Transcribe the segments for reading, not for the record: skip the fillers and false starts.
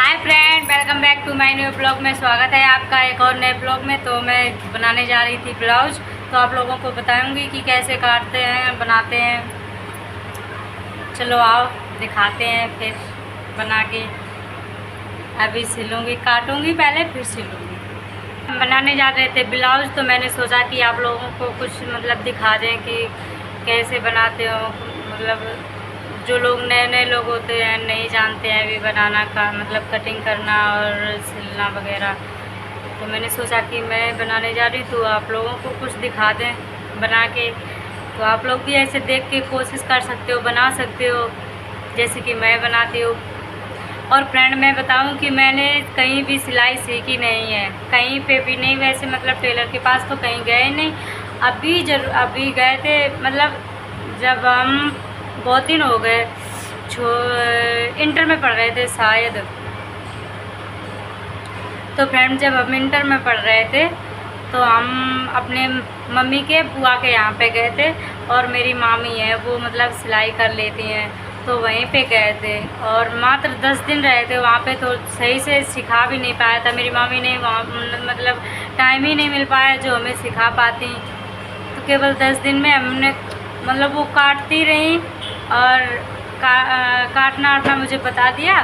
Hi friend, welcome back to my new blog में। स्वागत है आपका एक और नए ब्लॉग में। तो मैं बनाने जा रही थी ब्लाउज, तो आप लोगों को बताऊंगी कि कैसे काटते हैं, बनाते हैं। चलो आओ दिखाते हैं। फिर बना के अभी सिलूँगी, काटूँगी पहले फिर सिलूँगी। हम बनाने जा रहे थे ब्लाउज, तो मैंने सोचा कि आप लोगों को कुछ दिखा दें कि कैसे बनाते हो। जो लोग नए नए लोग होते हैं, नहीं जानते हैं अभी बनाना का कटिंग करना और सिलना वगैरह। तो मैंने सोचा कि मैं बनाने जा रही, तो आप लोगों को कुछ दिखा दें बना के। तो आप लोग भी ऐसे देख के कोशिश कर सकते हो, बना सकते हो जैसे कि मैं बनाती हूँ। और फ्रेंड मैं बताऊँ कि मैंने कहीं भी सिलाई सीखी नहीं है, कहीं पे भी नहीं। वैसे टेलर के पास तो कहीं गए नहीं। अभी गए थे, जब हम बहुत दिन हो गए, इंटर में पढ़ रहे थे शायद। तो फ्रेंड जब हम इंटर में पढ़ रहे थे तो हम अपने मम्मी के बुआ के यहाँ पे गए थे। और मेरी मामी है वो सिलाई कर लेती हैं, तो वहीं पे गए थे। और मात्र 10 दिन रहे थे वहाँ पे, तो सही से सिखा भी नहीं पाया था मेरी मामी ने। वहाँ टाइम ही नहीं मिल पाया जो हमें सिखा पाती। तो केवल 10 दिन में हमने वो काटती रही और काटना आटना मुझे बता दिया।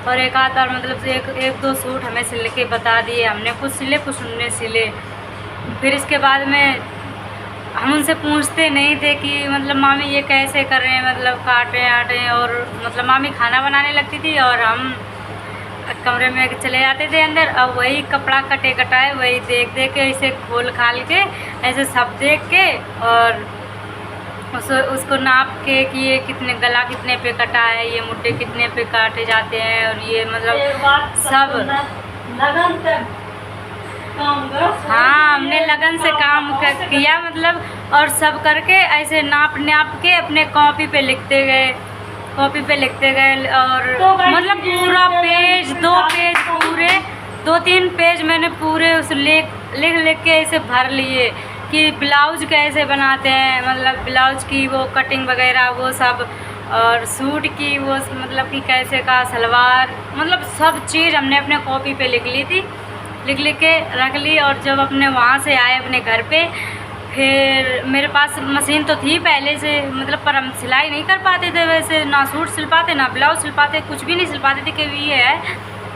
और एक आध बार एक दो सूट हमें सिल के बता दिए। हमने कुछ सिले, कुछ उनने सिले। फिर इसके बाद में हम उनसे पूछते नहीं थे कि मामी ये कैसे कर रहे हैं, काटें आटें। और मामी खाना बनाने लगती थी और हम कमरे में चले जाते थे अंदर। और वही कपड़ा कटे कटाए वही देख देख के, ऐसे खोल खाल के, ऐसे सब देख के, और उसको नाप के कि ये कितने गला कितने पे कटा है, ये मुड्डे कितने पे काटे जाते हैं। और ये सब लगन से काम करो। हाँ, हमने लगन से काम किया और सब करके ऐसे नाप के अपने कॉपी पे लिखते गए। और पूरा पेज, 2 पेज पूरे, 2-3 पेज मैंने पूरे उस लिख के ऐसे भर लिए कि ब्लाउज कैसे बनाते हैं, ब्लाउज की वो कटिंग वगैरह वो सब। और सूट की वो कि कैसे का सलवार, सब चीज़ हमने अपने कॉपी पे लिख ली थी, लिख के रख ली। और जब अपने वहाँ से आए अपने घर पे, फिर मेरे पास मशीन तो थी पहले से, पर हम सिलाई नहीं कर पाते थे वैसे। ना सूट सिल पाते, ना ब्लाउज सिल पाते, कुछ भी नहीं सिल पाते थे। कि ये है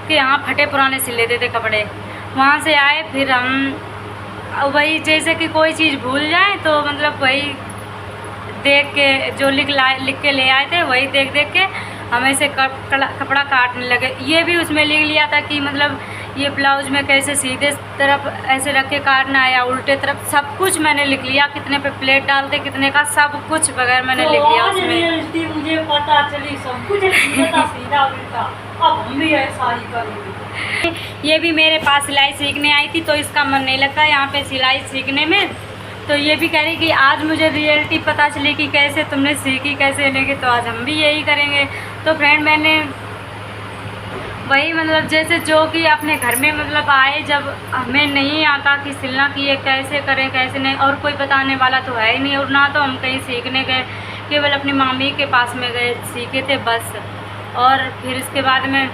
कि यहाँ फटे पुराने सिल लेते थे कपड़े। वहाँ से आए फिर हम वही, जैसे कि कोई चीज़ भूल जाए तो वही देख के, जो लिख के ले आए थे वही देख के हम ऐसे कपड़ा काटने लगे। ये भी उसमें लिख लिया था कि ये ब्लाउज में कैसे सीधे तरफ ऐसे रख के काटना है या उल्टे तरफ, सब कुछ मैंने लिख लिया। कितने पे प्लेट डालते, कितने का, सब कुछ वगैरह मैंने लिख लिया उसमें। मुझे पता चली सब कुछ सीधा उल्टा। अब हम भी ऐसा ही करेंगे। ये भी मेरे पास सिलाई सीखने आई थी, तो इसका मन नहीं लगता यहाँ पे सिलाई सीखने में। तो ये भी कह रही कि आज मुझे रियलिटी पता चली कि कैसे तुमने सीखी, कैसे नहीं, तो आज हम भी यही करेंगे। तो फ्रेंड मैंने वही जैसे जो कि अपने घर में आए, जब हमें नहीं आता कि सिलना कि ये कैसे करें कैसे नहीं, और कोई बताने वाला तो है ही नहीं। और ना तो हम कहीं सीखने गए, केवल अपनी मामी के पास में गए, सीखे थे बस। और फिर इसके बाद में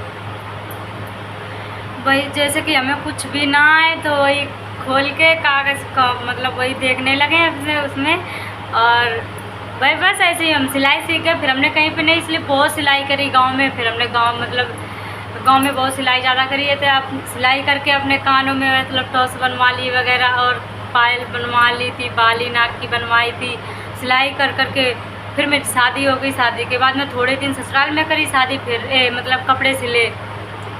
वही, जैसे कि हमें कुछ भी ना आए तो वही खोल के कागज़ का वही देखने लगे उसमें। और वही बस ऐसे ही हम सिलाई सीख गए। फिर हमने कहीं पे नहीं, इसलिए बहुत सिलाई करी गांव में। फिर हमने गांव में बहुत सिलाई ज़्यादा करी है। तो आप सिलाई करके अपने कानों में टॉस बनवा ली वगैरह, और पायल बनवा ली थी, बाली नाक की बनवाई थी, सिलाई कर करके। फिर मेरी शादी हो गई। शादी के बाद में थोड़े दिन ससुराल में करी शादी, फिर कपड़े सिले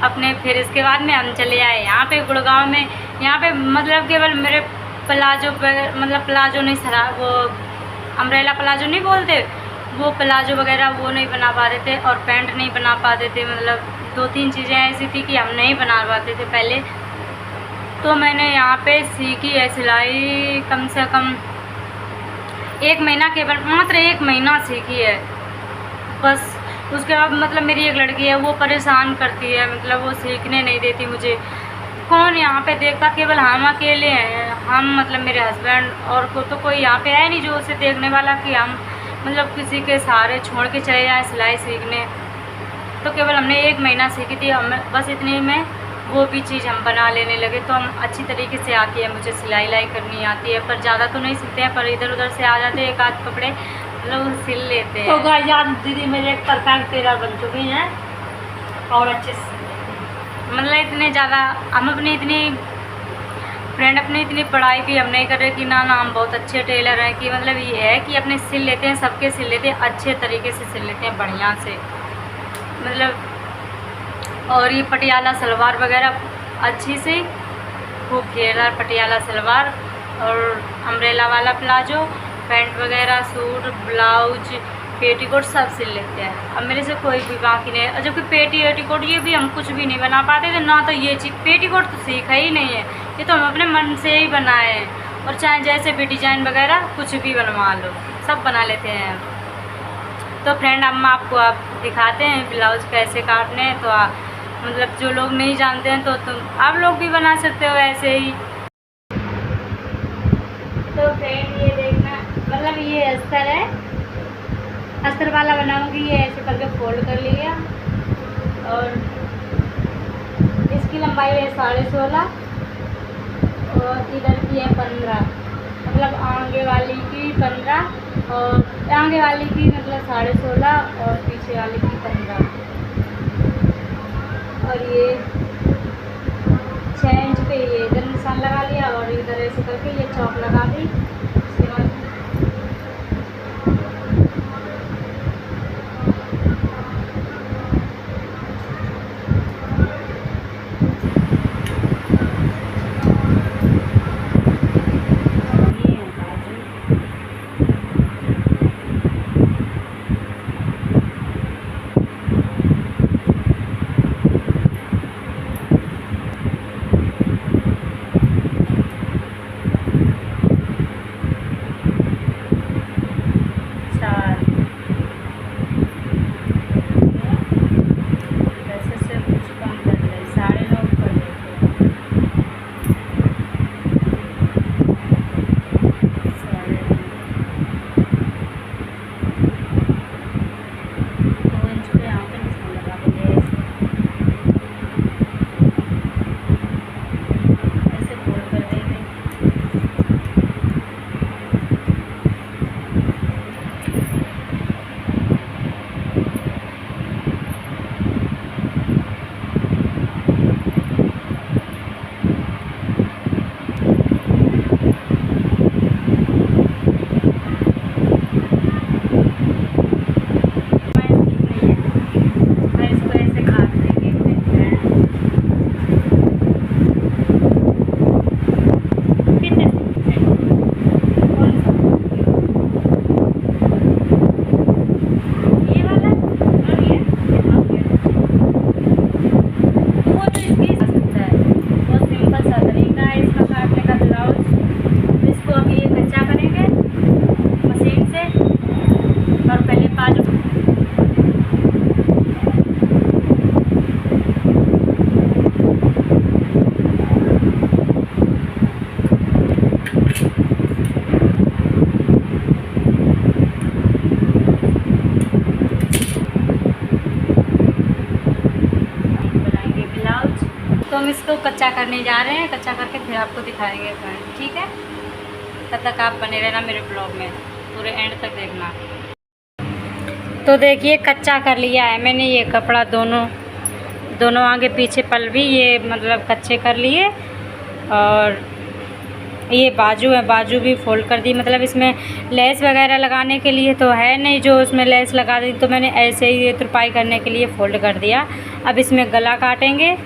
अपने। फिर इसके बाद में हम चले आए यहाँ पे गुड़गांव में। यहाँ पे केवल मेरे प्लाजो प्लाजो नहीं, सरा वो अम्ब्रेला प्लाजो नहीं बोलते, वो प्लाजो वगैरह वो नहीं बना पाते थे। और पैंट नहीं बना पाते थे। 2-3 चीज़ें ऐसी थी कि हम नहीं बना पाते थे पहले। तो मैंने यहाँ पे सीखी है सिलाई, कम से कम 1 महीना, केवल मात्र 1 महीना सीखी है बस। उसके बाद मेरी एक लड़की है, वो परेशान करती है, वो सीखने नहीं देती मुझे। कौन यहाँ पे देखता, केवल हम अकेले हैं। हम मेरे हस्बैंड, और को तो कोई यहाँ पे है नहीं जो उसे देखने वाला कि हम किसी के सहारे छोड़ के चले जाएँ सिलाई सीखने। तो केवल हमने 1 महीना सीखी थी, हम बस इतनी में वो भी चीज़ हम बना लेने लगे। तो हम अच्छी तरीके से आती है, मुझे सिलाई करनी आती है, पर ज़्यादा तो नहीं सिलते हैं, पर इधर उधर से आ जाते हैं 1 आध कपड़े मतलब सिल लेते हैं। तो गाइस आज दीदी मेरे एक परफेक्ट टेलर बन चुकी हैं और अच्छे से मतलब इतने ज़्यादा हम अपनी इतनी फ्रेंड अपनी इतनी पढ़ाई भी हम नहीं कर रहे कि ना हम बहुत अच्छे टेलर हैं, कि मतलब ये है कि अपने सिल लेते हैं, सबके सिल लेते हैं, अच्छे तरीके से सिल लेते हैं, बढ़िया से मतलब। और ये पटियाला सलवार वगैरह अच्छी से खूब घेरदार पटियाला सलवार और अम्ब्रेला वाला प्लाजो, पैंट वगैरह, सूट, ब्लाउज, पेटीकोट सब सिल लेते हैं। अब मेरे से कोई भी बाकी नहीं है। और जबकि पेटीकोट ये भी हम कुछ भी नहीं बना पाते थे ना, तो ये चीज़ पेटीकोट तो सीखा ही नहीं है, ये तो हम अपने मन से ही बनाए हैं। और चाहे जैसे भी डिज़ाइन वगैरह कुछ भी बनवा लो, सब बना लेते हैं। तो फ्रेंड हम आपको अब दिखाते हैं ब्लाउज कैसे काटने हैं। तो मतलब जो लोग नहीं जानते हैं तो तुम आप लोग भी बना सकते हो ऐसे ही। तो फ्रेंड ये देखना, मतलब ये अस्तर है, अस्तर वाला बनाऊंगी। ये ऐसे करके फोल्ड कर लिया और इसकी लंबाई है 16.5 और इधर की है 15, मतलब आगे वाली की 15 और आगे वाली की मतलब 16.5 और पीछे वाली की 15। और ये 6 इंच पे ये इधर निशान लगा लिया और इधर ऐसे करके ये चौक लगा दी। उसके बाद तो हम इसको कच्चा करने जा रहे हैं, कच्चा करके फिर आपको दिखाएंगे फ्रेंड, ठीक है। तब तक आप बने रहना मेरे ब्लॉग में, पूरे एंड तक देखना। तो देखिए कच्चा कर लिया है मैंने, ये कपड़ा दोनों आगे पीछे पल्लवी ये मतलब कच्चे कर लिए। और ये बाजू है, बाजू भी फोल्ड कर दी, मतलब इसमें लेस वगैरह लगाने के लिए तो है नहीं जो उसमें लेस लगा दी, तो मैंने ऐसे ही ये तुरपाई करने के लिए फोल्ड कर दिया। अब इसमें गला काटेंगे,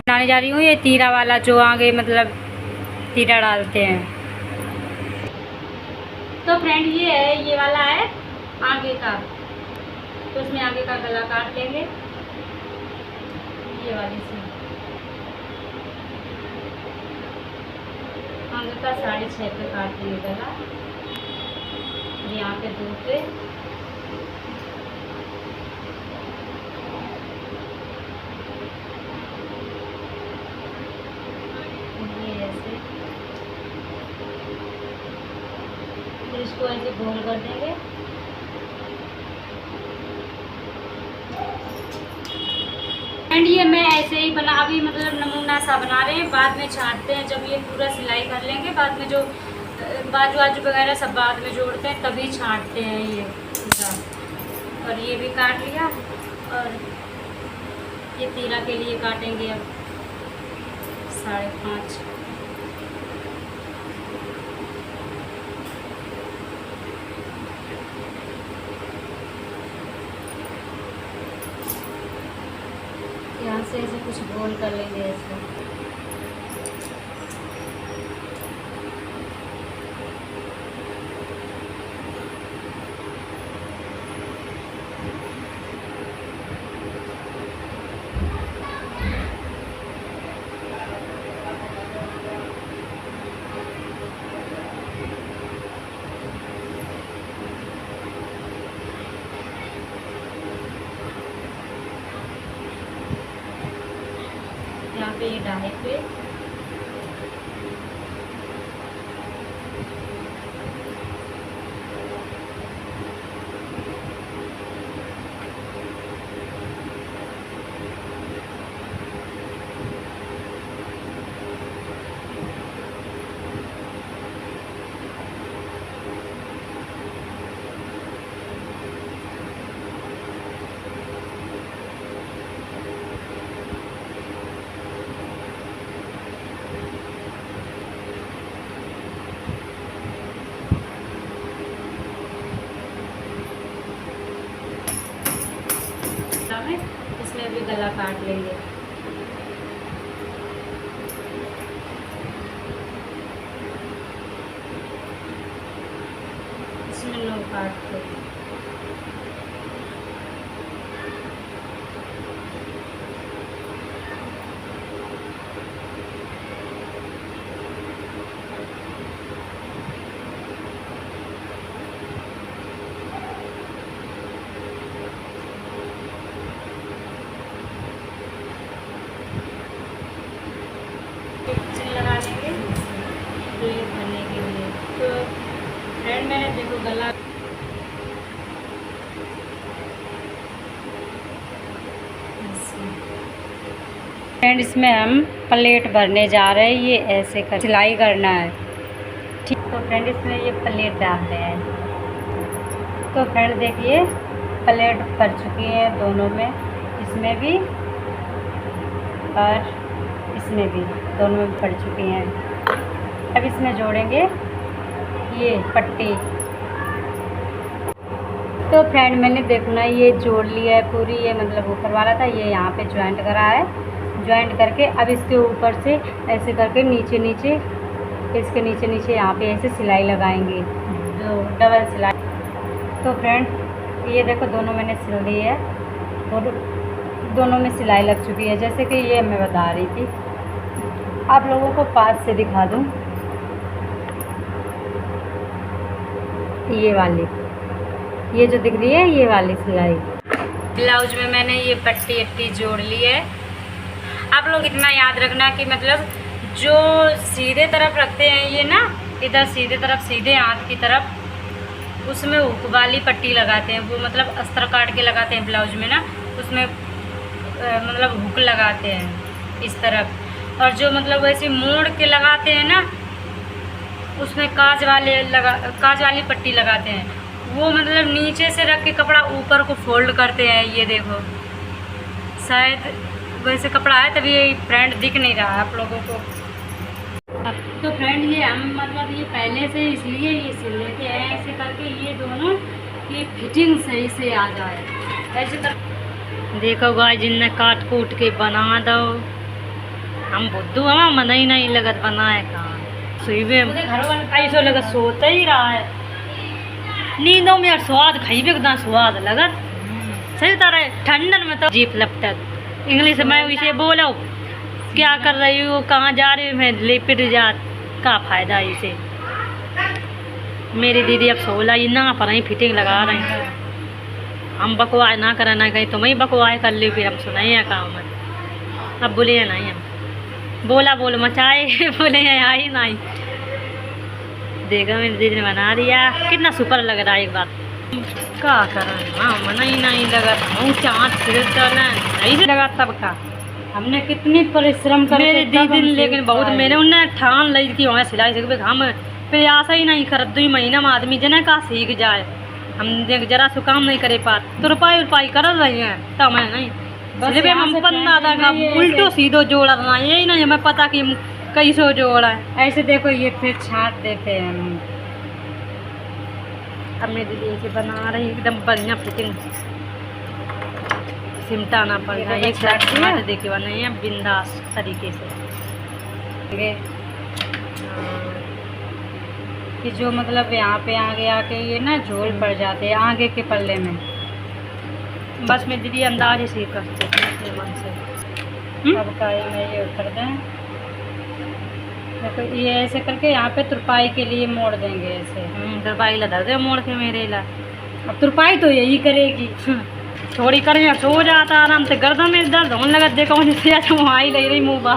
बनाने जा रही हूँ ये तीरा वाला, जो आगे मतलब तीरा डालते हैं। तो फ्रेंड ये है, ये वाला है आगे का, तो उसमें आगे का गला काट लेंगे ये वाली से। आगे का 6.5 पे काट देंगे गला, यहाँ पे 2 पे। ये ऐसे फिर इसको ऐसे गोल कर देंगे। फ्रेंड ये मैं ऐसे ही बना, अभी मतलब नमूना सा बना रहे हैं, बाद में छांटते हैं। जब ये पूरा सिलाई कर लेंगे बाद में जो बाजू बाजू वगैरह सब बाद में जोड़ते हैं तभी छांटते हैं ये पूरा। और ये भी काट लिया और ये तीरा के लिए काटेंगे अब 5.5। यहाँ से ऐसे कुछ गोल कर लेंगे ऐसे। यहाँ पे ये डाले पे इसमें भी गला काट लेंगे। इसमें नोक काट के लगा लेंगे प्लेट भरने के लिए। तो फ्रेंड मैंने देखो गला फ्रेंड इसमें हम प्लेट भरने जा रहे हैं। ये ऐसे कर सिलाई करना है, ठीक। तो फ्रेंड इसमें ये प्लेट डालते हैं। तो फ्रेंड देखिए प्लेट भर चुकी है दोनों में, इसमें भी और इसमें भी, दोनों में पड़ चुकी हैं। अब इसमें जोड़ेंगे ये पट्टी। तो फ्रेंड मैंने देखना ये जोड़ लिया है पूरी, ये मतलब ऊपर वाला था ये यहाँ पे ज्वाइंट करा है। ज्वाइंट करके अब इसके ऊपर से ऐसे करके नीचे नीचे, इसके नीचे नीचे यहाँ पे ऐसे सिलाई लगाएंगे, जो डबल सिलाई। तो फ्रेंड ये देखो दोनों मैंने सिल दी है और दोनों में सिलाई लग चुकी है। जैसे कि ये मैं बता रही थी, आप लोगों को पास से दिखा दूं। ये वाली, ये जो दिख रही है ये वाली सिलाई। ब्लाउज में मैंने ये पट्टी अट्टी जोड़ ली है। आप लोग इतना याद रखना कि मतलब जो सीधे तरफ रखते हैं ये ना, इधर सीधे तरफ, सीधे हाथ की तरफ, उसमें हुक वाली पट्टी लगाते हैं। वो मतलब अस्तर काट के लगाते हैं ब्लाउज में ना, उसमें मतलब हुक लगाते हैं इस तरफ। और जो मतलब वैसे मोड़ के लगाते हैं ना, उसमें काज वाली पट्टी लगाते हैं। वो मतलब नीचे से रख के कपड़ा ऊपर को फोल्ड करते हैं। ये देखो शायद वैसे कपड़ा है तभी ये फ्रेंड दिख नहीं रहा है आप लोगों को। तो फ्रेंड ये हम मतलब ये पहले से इसलिए ये सिल लेते हैं ऐसे करके, ये दोनों की फिटिंग सही से आ जाए ऐसे कर। देखो गाय जिनने काट कूट के बना दो, हम बुद्धू हम मन ही नहीं लगत बनाए कहाँ सुबह घर वाले ऐसा लगत सोता ही रहा है नींदों में। और स्वाद खाई भी स्वाद लगत सही तरह ठंडन में तो जीप लपटत। इंग्लिश में इसे बोलो क्या कर रही हो, कहाँ जा रही हो, मैं लिपट जात, का फ़ायदा इसे। मेरी दीदी अब 16 ही ना पर ही फिटिंग लगा रहे हैं। हम बकवास ना करें ना कहीं तुम्हें बकवास कर ली, फिर हम सुनाइए काम में। अब बोलिए नहीं, हम बोला बोल मचाए बोले आई नहीं। देखो मेरी दीदी ने बना दिया, कितना सुपर लग रहा है एक बात। का करा हाँ मना ही नहीं लगा हूँ चाँच फिर तो ना सही से लगा तब का हमने कितनी परिश्रम कर मेरे दीदी लेकिन बहुत मैंने उन्हें ठान ली कि वहाँ सिलाई सीख हम फिर आशा ही नहीं कर 2 महीना में आदमी जना का सीख जाए हम देख जरा सु काम नहीं करे पाते तो रुपाई कर रही हैं तो मैं नहीं बस यहाँ हम से पन्ना printing था में ये उल्टो ऐसे- सीधो जोड़ा रहा यही नहीं हमें पता कि कैसो जोड़ा है ऐसे देखो ये फिर छाट देते हैं हम। अब मेरी दीदी ऐसे बना रही एकदम बढ़िया फिटिंग सिमटाना पड़ ये रहा है देखो एक साथ छाट दिया। छाट दे के बनाए हैं बिंदास तरीके से ये कि जो मतलब यहाँ पे आगे आके ये ना झोल पड़ जाते हैं आगे के पल्ले में। बस मेरी दीदी अंदाज से करते थे अपने मन से अब का मैं ये कर दें देखो ये ऐसे करके यहाँ पे तुरपाई के लिए मोड़ देंगे ऐसे। दरबाई ला धर दे मोड़ के मेरे ला अब तुरपाई तो यही करेगी। थोड़ी कर सो जाता आराम से गर्दन में दर्द होने लगा देखो वहाँ ही ले रही मुँह बा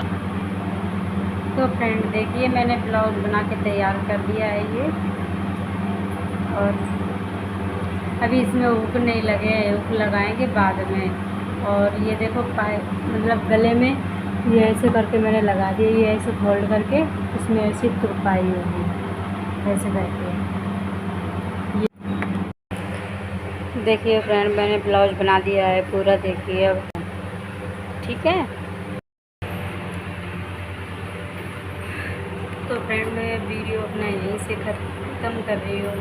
तो फ्रेंड देखिए मैंने ब्लाउज बना के तैयार कर दिया है ये और अभी इसमें हुक नहीं लगे हैं हुक लगाएंगे बाद में। और ये देखो पाए मतलब गले में ये ऐसे करके मैंने लगा दिया ये ऐसे फोल्ड करके इसमें ऐसी तुरपाई होगी ऐसे करके। देखिए फ्रेंड मैंने ब्लाउज बना दिया है पूरा देखिए अब ठीक है। तो फ्रेंड मैं वीडियो अपना यहीं से ख़त्म कर रही हूँ।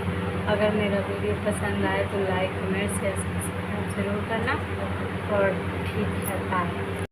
अगर मेरा वीडियो पसंद आए तो लाइक कमेंट शेयर सब्सक्राइब ज़रूर करना और ठीक है बाय।